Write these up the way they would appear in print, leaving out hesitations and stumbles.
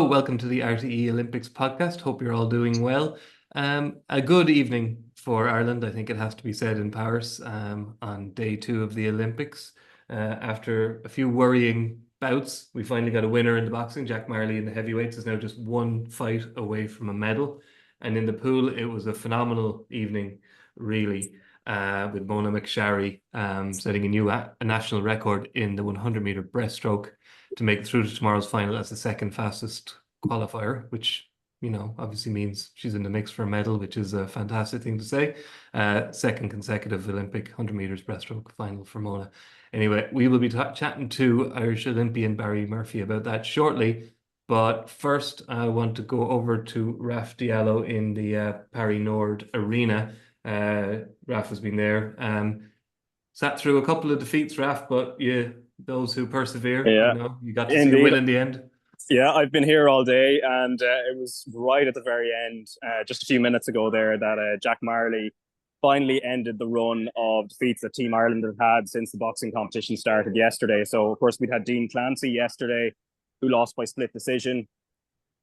welcome to the RTÉ Olympics Podcast. Hope you're all doing well. A good evening for Ireland, I think it has to be said, in Paris on day 2 of the Olympics. After a few worrying bouts, we finally got a winner in the boxing. Jack Marley in the heavyweights is now just one fight away from a medal. And in the pool, it was a phenomenal evening, really, with Mona McSharry setting a national record in the 100-meter breaststroke to make it through to tomorrow's final as the second fastest qualifier, which, obviously means she's in the mix for a medal, which is a fantastic thing to say. Second consecutive Olympic 100 meters breaststroke final for Mona. Anyway, we will be chatting to Irish Olympian Barry Murphy about that shortly. But first, I want to go over to Raf Diallo in the Paris Nord arena. Raf has been there. Sat through a couple of defeats, Raf, but those who persevere, you got to see a win in the end. Yeah, I've been here all day, and it was right at the very end, just a few minutes ago there, that Jack Marley finally ended the run of defeats that Team Ireland have had since the boxing competition started yesterday. So, of course, we'd had Dean Clancy yesterday, who lost by split decision.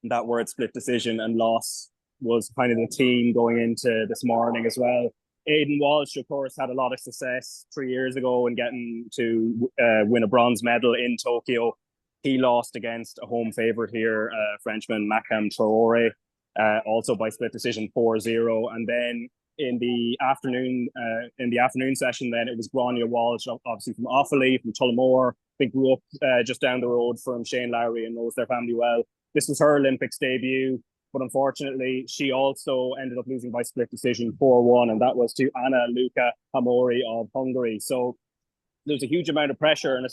And that word split decision and loss was kind of the theme going into this morning as well. Aidan Walsh, of course, had a lot of success 3 years ago in getting to win a bronze medal in Tokyo. He lost against a home favourite here, Frenchman Makam Traore, also by split decision 4-0. And then in the afternoon session, then it was Grania Walsh, obviously from Offaly, from Tullamore. They grew up just down the road from Shane Lowry and knows their family well. This was her Olympics debut. But unfortunately, she also ended up losing by split decision 4-1, and that was to Anna Luca Hamori of Hungary. So there's a huge amount of pressure and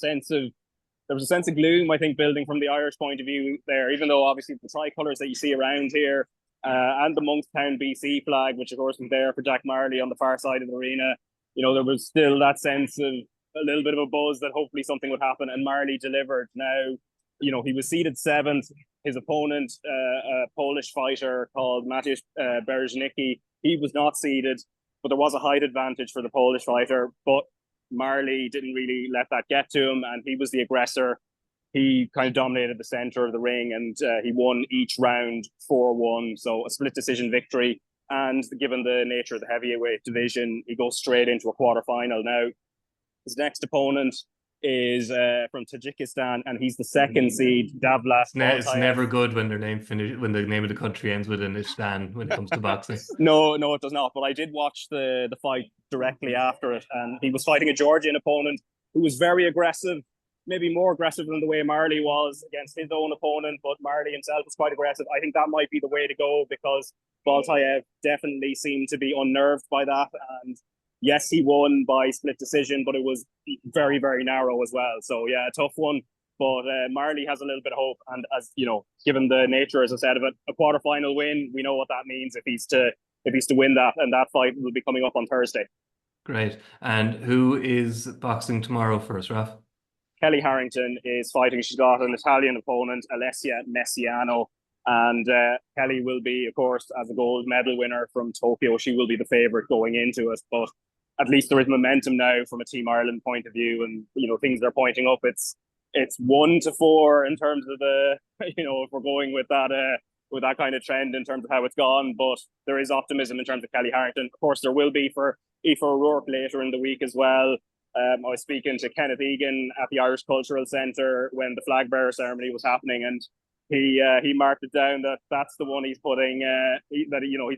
there was a sense of gloom, I think, building from the Irish point of view there, even though obviously the tricolours that you see around here and the Monkstown BC flag, which of course was there for Jack Marley on the far side of the arena, there was still that sense of a little bit of a buzz that hopefully something would happen, and Marley delivered. Now, he was seeded 7th. His opponent, a Polish fighter called Mateusz Bereznicki, he was not seeded, but there was a height advantage for the Polish fighter. But Marley didn't really let that get to him, and he was the aggressor. He kind of dominated the center of the ring, and he won each round 4-1. So a split decision victory. And given the nature of the heavyweight division, he goes straight into a quarterfinal. Now, his next opponent is from Tajikistan, and he's the second seed, Davlat. It's never good when the name of the country ends with an Istan when it comes to boxing. No, it does not. But I did watch the fight directly after it, and he was fighting a Georgian opponent who was very aggressive, maybe more aggressive than the way Marley was against his own opponent, but Marley himself was quite aggressive. I think that might be the way to go, because Baltayev definitely seemed to be unnerved by that, and yes, he won by split decision, but it was very, very narrow as well. So, yeah, a tough one. But Marley has a little bit of hope. And as given the nature, as I said, of it, a quarterfinal win, we know what that means if he's to win that. And that fight will be coming up on Thursday. Great. And who is boxing tomorrow for us, Raf? Kelly Harrington is fighting. She's got an Italian opponent, Alessia Messiano. And Kelly will be, of course, as a gold medal winner from Tokyo, she will be the favourite going into it. But at least there is momentum now from a Team Ireland point of view, and things are pointing up. It's 1-4 in terms of the if we're going with that kind of trend in terms of how it's gone. But there is optimism in terms of Kelly Harrington. Of course, there will be for Aoife O'Rourke later in the week as well. I was speaking to Kenneth Egan at the Irish Cultural Centre when the flag bearer ceremony was happening, and he marked it down that that's the one he's putting he's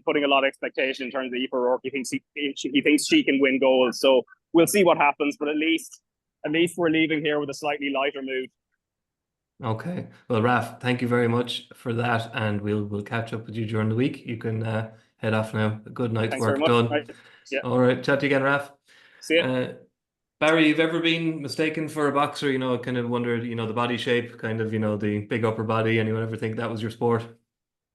putting a lot of expectation in terms of Aoife O'Rourke. He thinks she can win gold. So we'll see what happens, but at least we're leaving here with a slightly lighter mood. Okay. Well, Raf, thank you very much for that, and we'll catch up with you during the week. You can head off now. A good night's work done. Right. Yeah. All right. Chat to you again, Raf. See ya. Barry, you've ever been mistaken for a boxer? Kind of wondered, the body shape, kind of, the big upper body. Anyone ever think that was your sport?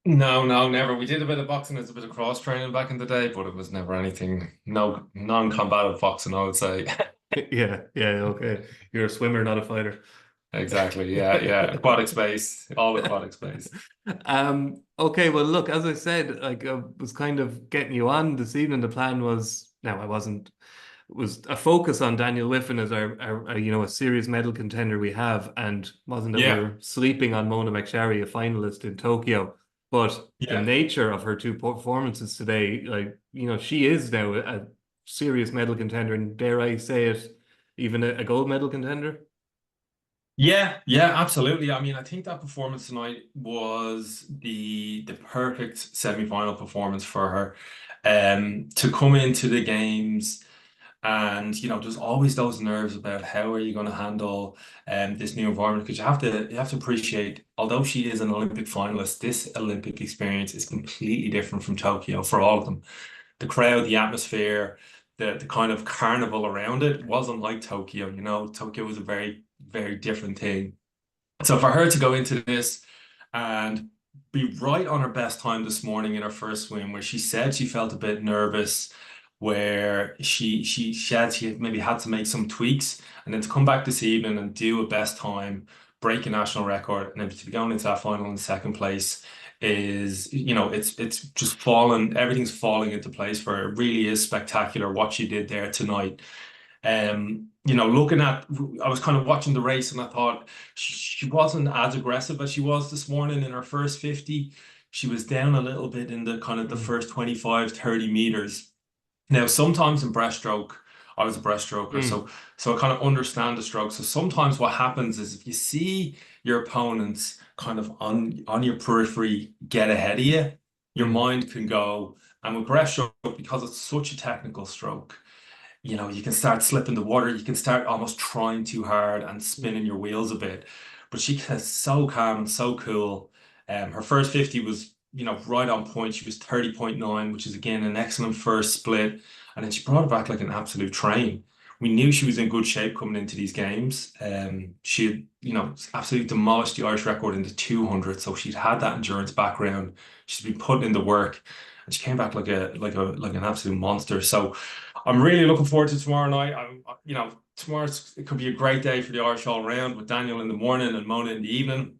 No, never. We did a bit of boxing as a bit of cross training back in the day, but it was never anything, no non-combative boxing, I would say. Yeah, okay. You're a swimmer, not a fighter. Exactly, yeah. Aquatic space, all aquatic space. Okay, well, look, as I said, I was kind of getting you on this evening. The plan was, now I wasn't was a focus on Daniel Wiffen as our a serious medal contender we have, and wasn't that we Yeah, were sleeping on Mona McSharry, a finalist in Tokyo. But the yeah. nature of her two performances today, she is now a serious medal contender, and dare I say it, even a gold medal contender. Yeah, yeah, absolutely. I mean, I think that performance tonight was the perfect semi-final performance for her. To come into the games and there's always those nerves about how are you going to handle this new environment, because you have to appreciate, although she is an Olympic finalist, this Olympic experience is completely different from Tokyo for all of them. The crowd, the atmosphere, the kind of carnival around it wasn't like Tokyo. Tokyo was a very, very different thing. So for her to go into this and be right on her best time this morning in her first swim, where she said she felt a bit nervous, where she maybe had to make some tweaks, and then to come back this evening and do a best time, break a national record, and then to be going into that final in second place is, it's just fallen, everything's falling into place for her. It really is spectacular what she did there tonight. I was kind of watching the race and I thought she wasn't as aggressive as she was this morning in her first 50. She was down a little bit in the kind of the first 25, 30 meters. Now, sometimes in breaststroke, I was a breaststroker, so I kind of understand the stroke. So sometimes what happens is if you see your opponents kind of on your periphery get ahead of you, your mind can go. And with breaststroke, because it's such a technical stroke, you can start slipping the water. You can start almost trying too hard and spinning your wheels a bit. But she is so calm and so cool. Her first 50 was, right on point. She was 30.9, which is again an excellent first split. And then she brought it back like an absolute train. We knew she was in good shape coming into these games. She had, absolutely demolished the Irish record in the 200. So she'd had that endurance background. She's been putting in the work, and she came back like an absolute monster. So I'm really looking forward to tomorrow night. It could be a great day for the Irish all round, with Daniel in the morning and Mona in the evening.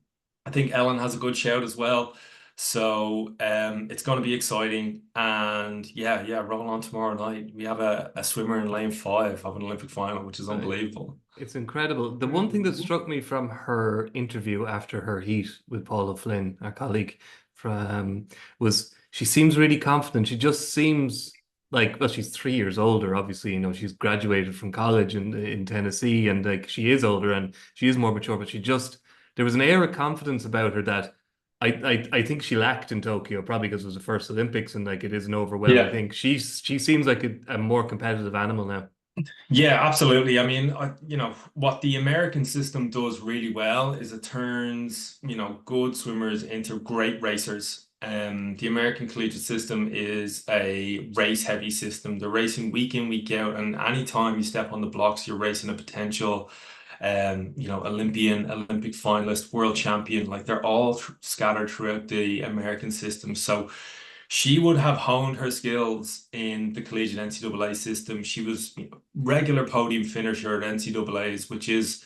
I think Ellen has a good shout as well. So it's going to be exciting. And yeah, roll on tomorrow night. We have a swimmer in lane 5 of an Olympic final, which is unbelievable. It's incredible. The one thing that struck me from her interview after her heat with Paula Flynn, our colleague, was she seems really confident. She just seems like, well, she's 3 years older, obviously. She's graduated from college in Tennessee, and like she is older and she is more mature, but there was an air of confidence about her that I think she lacked in Tokyo, probably because it was the first Olympics and like it is an overwhelming thing. She seems like a more competitive animal now. Yeah, absolutely. I mean, what the American system does really well is it turns, good swimmers into great racers. The American collegiate system is a race-heavy system. They're racing week in, week out, and anytime you step on the blocks, you're racing a potential, Olympic finalist, world champion. Like they're all scattered throughout the American system. So she would have honed her skills in the collegiate NCAA system. She was regular podium finisher at NCAAs, which is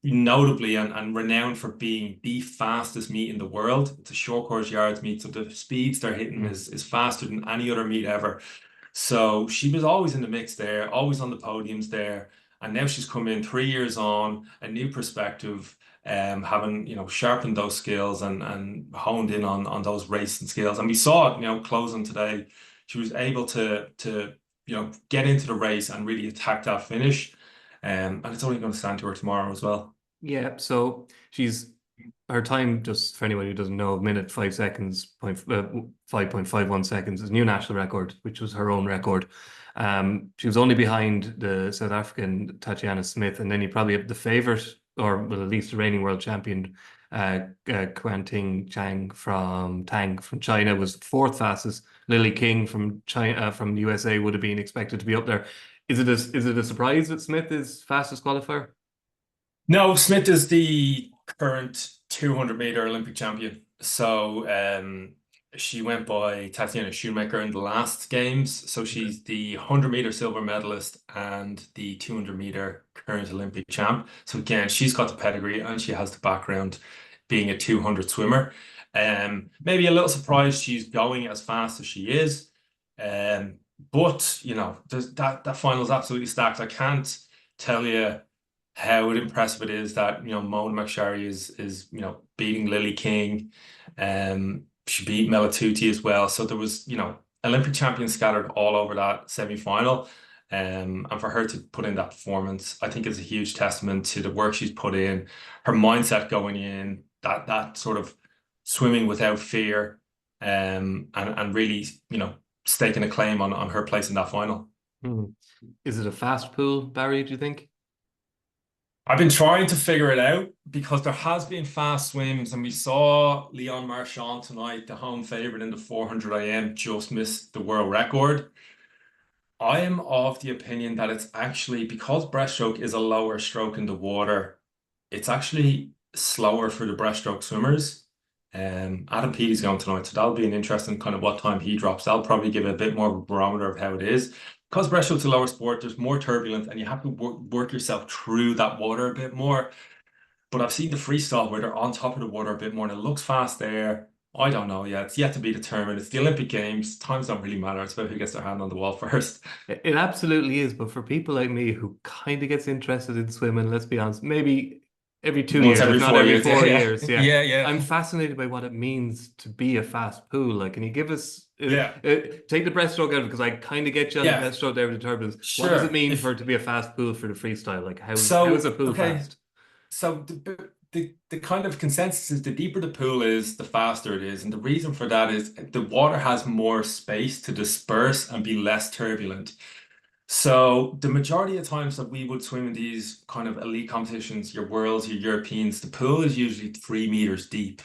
notably and renowned for being the fastest meet in the world. It's a short course yards meet, so the speeds they're hitting is faster than any other meet ever. So she was always in the mix there, always on the podiums there. And now she's come in 3 years on, a new perspective, having, sharpened those skills and honed in on those racing skills. And we saw it, closing today. She was able to get into the race and really attack that finish. And it's only going to stand to her tomorrow as well. Yeah, so her time, just for anyone who doesn't know, 1:05 seconds, 5.51 seconds is new national record, which was her own record. She was only behind the South African Tatiana Smith, and then you probably have the favorite, or well, at least the reigning world champion, Quanting Tang from China was fourth fastest. Lily King from China, from the USA, would have been expected to be up there. Is it a surprise that Smith is fastest qualifier? No, Smith is the current 200-meter Olympic champion. So she went by Tatiana Shoemaker in the last games. So she's the 100-meter silver medalist and the 200-meter current Olympic champ. So again, she's got the pedigree and she has the background being a 200 swimmer. Maybe a little surprised she's going as fast as she is. But you know, that final is absolutely stacked. I can't tell you how impressive it is that Mona McSharry is beating Lily King. She beat Melatuti as well. So there was Olympic champions scattered all over that semi-final. And for her to put in that performance, I think is a huge testament to the work she's put in, her mindset going in, that sort of swimming without fear, and really staking a claim on her place in that final. Is it a fast pool, Barry, do you think? I've been trying to figure it out because there has been fast swims, and we saw Leon Marchand tonight, the home favorite in the 400 IM, just missed the world record. I am of the opinion that it's actually, because breaststroke is a lower stroke in the water, it's actually slower for the breaststroke swimmers. Adam Peaty's going tonight, so that'll be an interesting kind of what time he drops. That'll probably give a bit more of a barometer of how it is. Because breaststroke's a lower sport, there's more turbulence, and you have to work yourself through that water a bit more. But I've seen the freestyle where they're on top of the water a bit more, and it looks fast there. I don't know yet. It's yet to be determined. It's the Olympic Games. Times don't really matter. It's about who gets their hand on the wall first. It absolutely is. But for people like me who kind of gets interested in swimming, let's be honest, maybe every 2 years, Every if not 4 every years. 4 years. Yeah. Yeah. I'm fascinated by what it means to be a fast pool. Like, can you give us take the breaststroke out because I kind of get you on the breaststroke there with the turbulence. Sure. What does it mean for it to be a fast pool for the freestyle? Like, how is a pool fast? So the kind of consensus is the deeper the pool is, the faster it is. And the reason for that is the water has more space to disperse and be less turbulent. So the majority of times that we would swim in these kind of elite competitions, your worlds, your Europeans, the pool is usually 3 meters deep.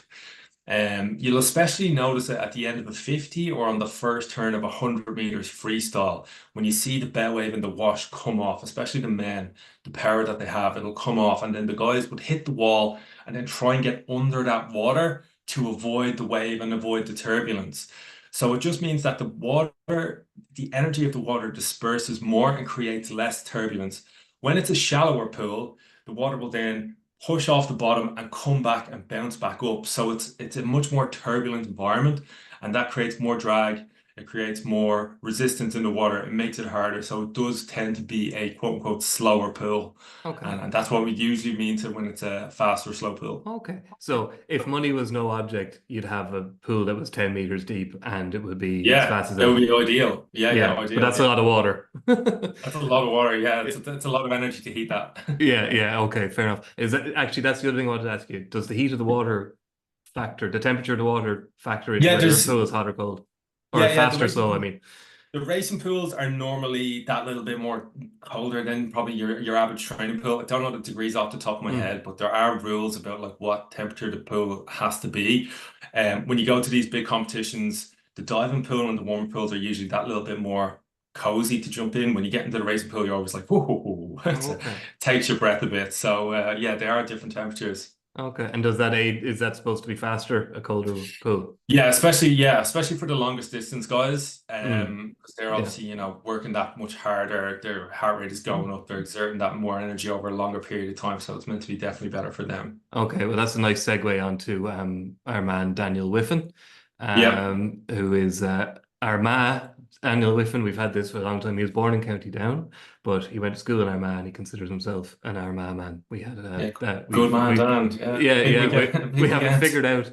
You'll especially notice it at the end of a 50 or on the first turn of 100 meters freestyle. When you see the bow wave and the wash come off, especially the men, the power that they have, it'll come off, and then the guys would hit the wall and then try and get under that water to avoid the wave and avoid the turbulence. So it just means that the water, the energy of the water disperses more and creates less turbulence. When it's a shallower pool, the water will then push off the bottom and come back and bounce back up. So it's a much more turbulent environment, and that creates more drag. It creates more resistance in the water. It makes it harder. So it does tend to be a quote unquote slower pool. Okay. And that's what we usually mean to when it's a fast or slow pool. Okay. So if money was no object, you'd have a pool that was 10 meters deep and it would be as fast as that would be ideal. Yeah, ideal. But that's a lot of water. That's a lot of water. Yeah, it's a lot of energy to heat that. Yeah. Okay, fair enough. Is that actually, that's the other thing I wanted to ask you. Does the heat of the water factor, the temperature of the water factor into whether the pool is hot or cold? Or fast or slow, I mean. The racing pools are normally that little bit more colder than probably your average training pool. I don't know the degrees off the top of my head, but there are rules about like what temperature the pool has to be. When you go to these big competitions, the diving pool and the warm pools are usually that little bit more cozy to jump in. When you get into the racing pool, you're always like, whoa, takes your breath a bit. So there are different temperatures. Okay, and does that aid? Is that supposed to be faster, a colder pool? Yeah, especially for the longest distance guys, because they're obviously working that much harder. Their heart rate is going up. They're exerting that more energy over a longer period of time, so it's meant to be definitely better for them. Okay, well that's a nice segue onto our man Daniel Wiffen, who is Armagh. Daniel Wiffen, we've had this for a long time. He was born in County Down, but he went to school in Armagh and he considers himself an Armagh man. We had good man, Dan. We have it figured out.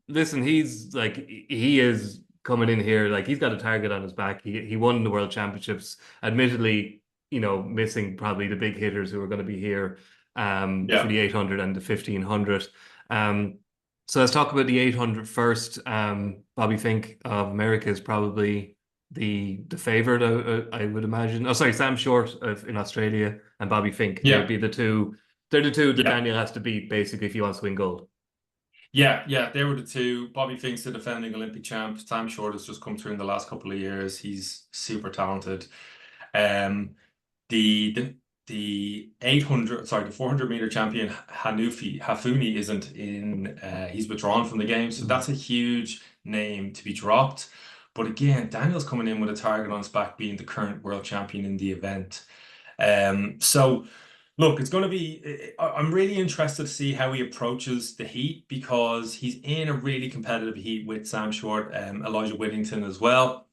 Listen, he is coming in here like he's got a target on his back. He won the World Championships, admittedly, missing probably the big hitters who are going to be here for the 800 and the 1500. So let's talk about the 800 first. Bobby Fink of America is probably the favorite, I would imagine. Oh, sorry, Sam Short in Australia and Bobby Fink. They'd be the two. They're the two that Daniel has to beat, basically, if he wants to win gold. Yeah, they were the two. Bobby Fink's the defending Olympic champ. Sam Short has just come through in the last couple of years. He's super talented. The 400 meter champion Hafuni isn't in. He's withdrawn from the game, so that's a huge name to be dropped. But again, Daniel's coming in with a target on his back, being the current world champion in the event. So look, it's going to be. I'm really interested to see how he approaches the heat, because he's in a really competitive heat with Sam Short, Elijah Whittington as well.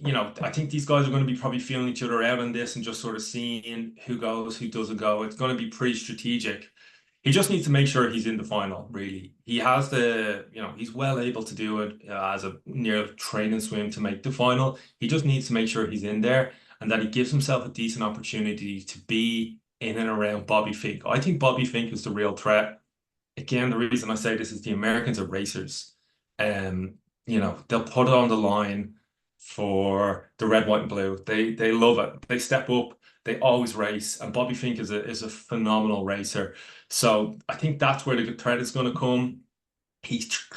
I think these guys are going to be probably feeling each other out on this and just sort of seeing who goes, who doesn't go. It's going to be pretty strategic. He just needs to make sure he's in the final, really. He has he's well able to do it as a near train and swim to make the final. He just needs to make sure he's in there and that he gives himself a decent opportunity to be in and around Bobby Fink. I think Bobby Fink is the real threat. Again, the reason I say this is the Americans are racers. They'll put it on the line for the red, white, and blue. They love it. They step up. They always race, and Bobby Fink is a phenomenal racer. So I think that's where the good threat is going to come.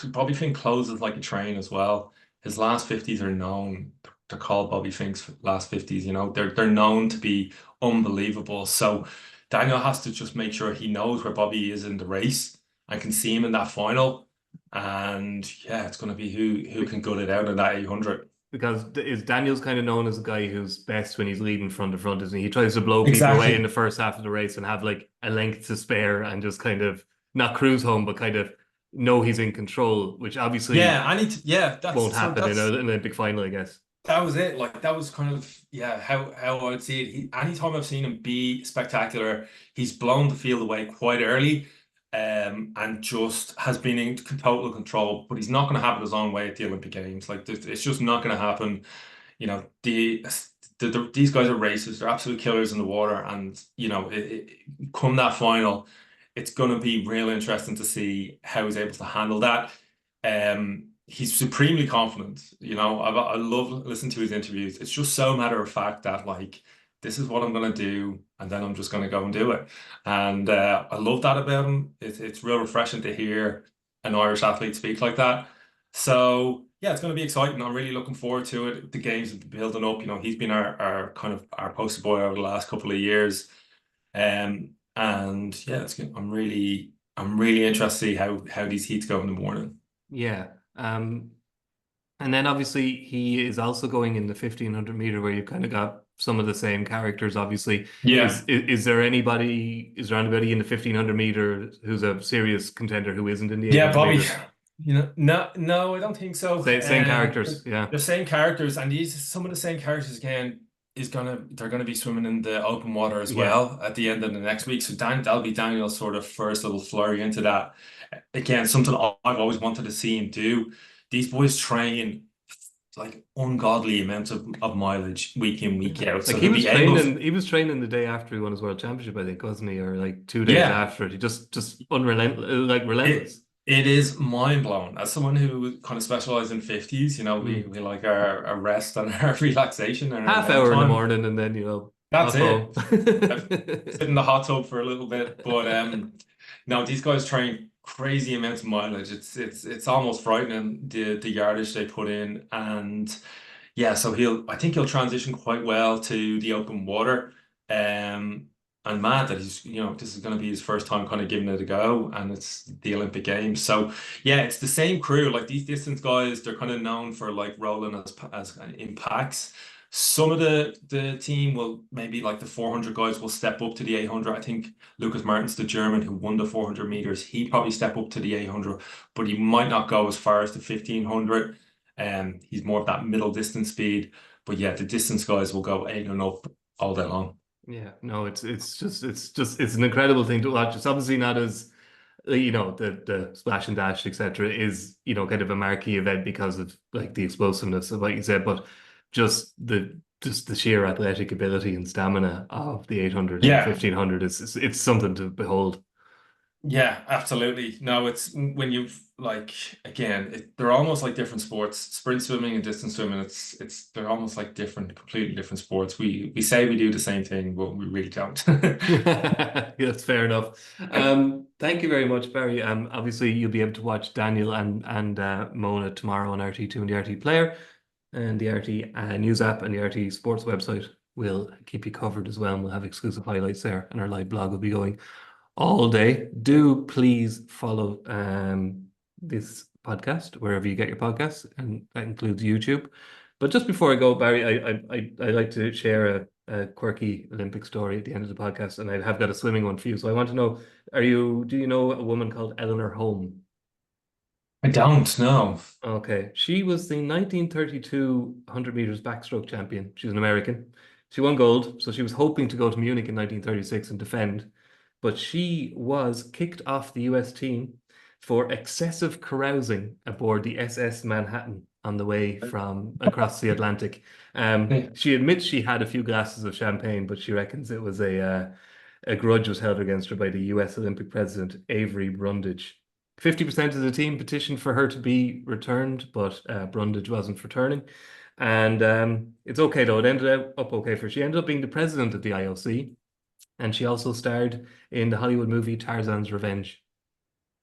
Bobby Fink closes like a train as well. His last 50s are known. They're called Bobby Fink's last 50s. They're known to be unbelievable. So Daniel has to just make sure he knows where Bobby is in the race and can see him in that final. And yeah, it's going to be who can gut it out in that 800. Because Daniel's kind of known as a guy who's best when he's leading front to front, isn't he? He tries to blow people away in the first half of the race and have like a length to spare and just kind of not cruise home, but kind of know he's in control, which obviously won't happen in an Olympic final, I guess. That was it. Like that was kind of how I would see it. Anytime I've seen him be spectacular, he's blown the field away quite early. And just has been in total control, but he's not going to have it his own way at the Olympic Games. Like it's just not going to happen. These guys are racers; they're absolute killers in the water, and come that final, it's going to be real interesting to see how he's able to handle that. He's supremely confident. I love listening to his interviews. It's just so matter of fact that like this is what I'm going to do, and then I'm just going to go and do it. And I love that about him. It's real refreshing to hear an Irish athlete speak like that. So yeah, it's going to be exciting. I'm really looking forward to it. The games have been building up. He's been our kind of our poster boy over the last couple of years. And yeah, it's good. I'm really interested to see how these heats go in the morning. Yeah. And then obviously he is also going in the 1500 meter where you kind of got some of the same characters, obviously. Yeah. Is there anybody in the 1500 meter who's a serious contender who isn't in the 800 Bobby. meters? No, I don't think so. Same characters, yeah. The same characters, and some of the same characters again they're gonna be swimming in the open water as well at the end of the next week. So that'll be Daniel's sort of first little flurry into that. Again, something I've always wanted to see him do. These boys train like ungodly amounts of mileage week in, week out. So like he was training the day after he won his world championship, I think, wasn't he? Or like 2 days after. He just relentless. It is mind blowing. As someone who kind of specializes in 50s, we like our rest and our relaxation. And half hour in the morning, and then that's it. Sit in the hot tub for a little bit, but no, these guys train crazy amounts of mileage. It's almost frightening the yardage they put in, and yeah, so I think he'll transition quite well to the open water. And mad that he's this is going to be his first time kind of giving it a go, and it's the Olympic Games. So yeah, it's the same crew. Like these distance guys, they're kind of known for like rolling as in packs. Some of the team will maybe like the 400 guys will step up to the 800. I think Lucas Martens, the German who won the 400 meters, he probably step up to the 800, but he might not go as far as the 1500. He's more of that middle distance speed. But yeah, the distance guys will go 8 and up all day long. Yeah, no, it's an incredible thing to watch. It's obviously not as the splash and dash, etc., is kind of a marquee event because of like the explosiveness of what you said, but just the sheer athletic ability and stamina of the 800 and 1500 it's something to behold. Yeah, absolutely. No, it's when you've like again, they're almost like different sports. Sprint swimming and distance swimming, they're almost like completely different sports. We say we do the same thing, but we really don't. That's fair enough. Thank you very much, Barry. Obviously you'll be able to watch Daniel and Mona tomorrow on RT2 and the RT Player, and the RT News app and the RT Sports website will keep you covered as well, and we'll have exclusive highlights there, and our live blog will be going all day. Do please follow this podcast wherever you get your podcasts, and that includes YouTube. But just before I go, Barry, I like to share a quirky Olympic story at the end of the podcast, and I have got a swimming one for you. So I want to know, do you know a woman called Eleanor Holm? I don't know. Okay, she was the 1932 100 meters backstroke champion. She's an American. She won gold, so she was hoping to go to Munich in 1936 and defend, but she was kicked off the US team for excessive carousing aboard the SS Manhattan on the way from across the Atlantic. She admits she had a few glasses of champagne, but she reckons it was a grudge was held against her by the US Olympic president, Avery Brundage. 50% of the team petitioned for her to be returned, but Brundage wasn't returning. And it's okay though. It ended up okay for her. She ended up being the president of the IOC, and she also starred in the Hollywood movie Tarzan's Revenge.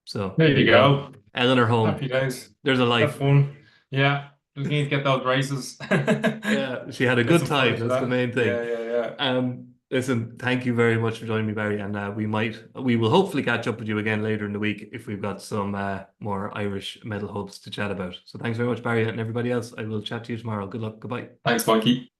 So There you go. Eleanor Holm. Happy days. There's a life. Have fun. Yeah. Just need to get those races. Yeah, she had a Get good some time. footage of That's the that. main thing. Yeah. Listen, thank you very much for joining me, Barry. And we will hopefully catch up with you again later in the week if we've got some more Irish medal hopes to chat about. So thanks very much, Barry, and everybody else. I will chat to you tomorrow. Good luck. Goodbye. Thanks, Mikey.